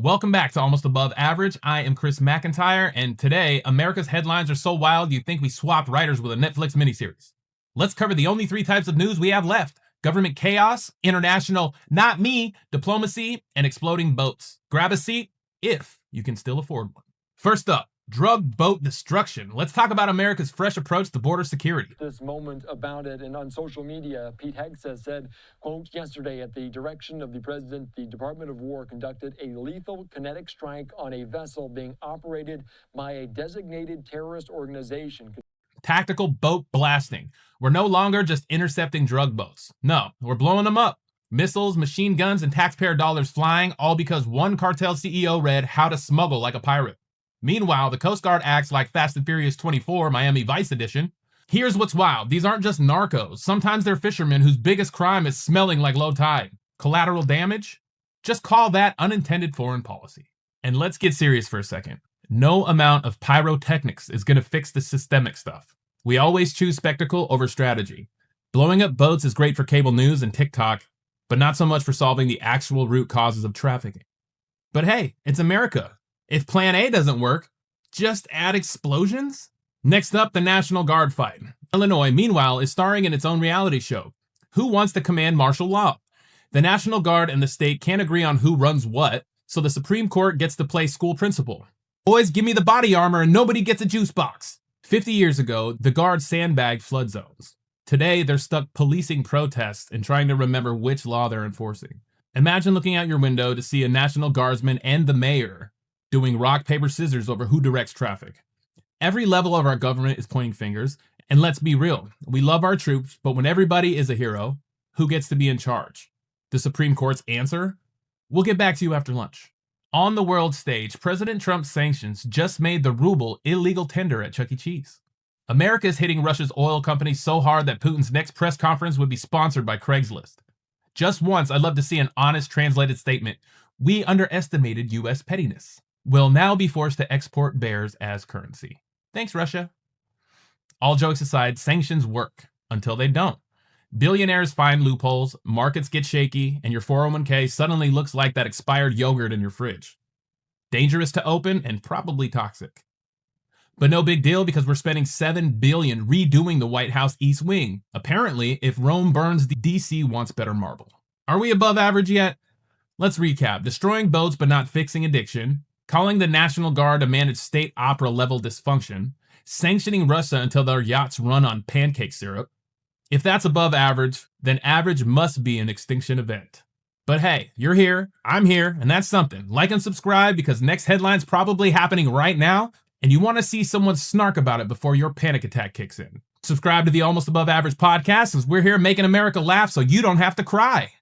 Welcome back to Almost Above Average. I am Chris McIntyre, and today, America's headlines are so wild you'd think we swapped writers with a Netflix miniseries. Let's cover the only three types of news we have left: government chaos, international not me diplomacy, and exploding boats. Grab a seat if you can still afford one. First up, drug boat destruction. Let's talk about America's fresh approach to border security. This moment about it, and on social media, Pete Hegseth said, quote, yesterday at the direction of the president, the Department of War conducted a lethal kinetic strike on a vessel being operated by a designated terrorist organization. Tactical boat blasting. We're no longer just intercepting drug boats. No, we're blowing them up. Missiles, machine guns, and taxpayer dollars flying, all because one cartel CEO read how to smuggle like a pirate. Meanwhile, the Coast Guard acts like Fast and Furious 24, Miami Vice Edition. Here's what's wild. These aren't just narcos. Sometimes they're fishermen whose biggest crime is smelling like low tide. Collateral damage? Just call that unintended foreign policy. And let's get serious for a second. No amount of pyrotechnics is going to fix the systemic stuff. We always choose spectacle over strategy. Blowing up boats is great for cable news and TikTok, but not so much for solving the actual root causes of trafficking. But hey, it's America. If plan A doesn't work, just add explosions? Next up, the National Guard fight. Illinois, meanwhile, is starring in its own reality show. Who wants to command martial law? The National Guard and the state can't agree on who runs what, so the Supreme Court gets to play school principal. Boys, give me the body armor and nobody gets a juice box. 50 years ago, the Guard sandbagged flood zones. Today, they're stuck policing protests and trying to remember which law they're enforcing. Imagine looking out your window to see a National Guardsman and the mayor doing rock, paper, scissors over who directs traffic. Every level of our government is pointing fingers, and let's be real, we love our troops, but when everybody is a hero, who gets to be in charge? The Supreme Court's answer? We'll get back to you after lunch. On the world stage, President Trump's sanctions just made the ruble illegal tender at Chuck E. Cheese. America is hitting Russia's oil companies so hard that Putin's next press conference would be sponsored by Craigslist. Just once, I'd love to see an honest translated statement. We underestimated U.S. pettiness. Will now be forced to export bears as currency. Thanks, Russia. All jokes aside, sanctions work until they don't. Billionaires find loopholes, markets get shaky, and your 401k suddenly looks like that expired yogurt in your fridge. Dangerous to open and probably toxic. But no big deal because we're spending $7 billion redoing the White House East Wing. Apparently, if Rome burns, DC wants better marble. Are we above average yet? Let's recap. Destroying boats but not fixing addiction. Calling the National Guard a managed state opera level dysfunction, sanctioning Russia until their yachts run on pancake syrup. If that's above average, then average must be an extinction event. But hey, you're here, I'm here, and that's something. Like and subscribe because next headline's probably happening right now, and you want to see someone snark about it before your panic attack kicks in. Subscribe to the Almost Above Average podcast, since we're here making America laugh so you don't have to cry.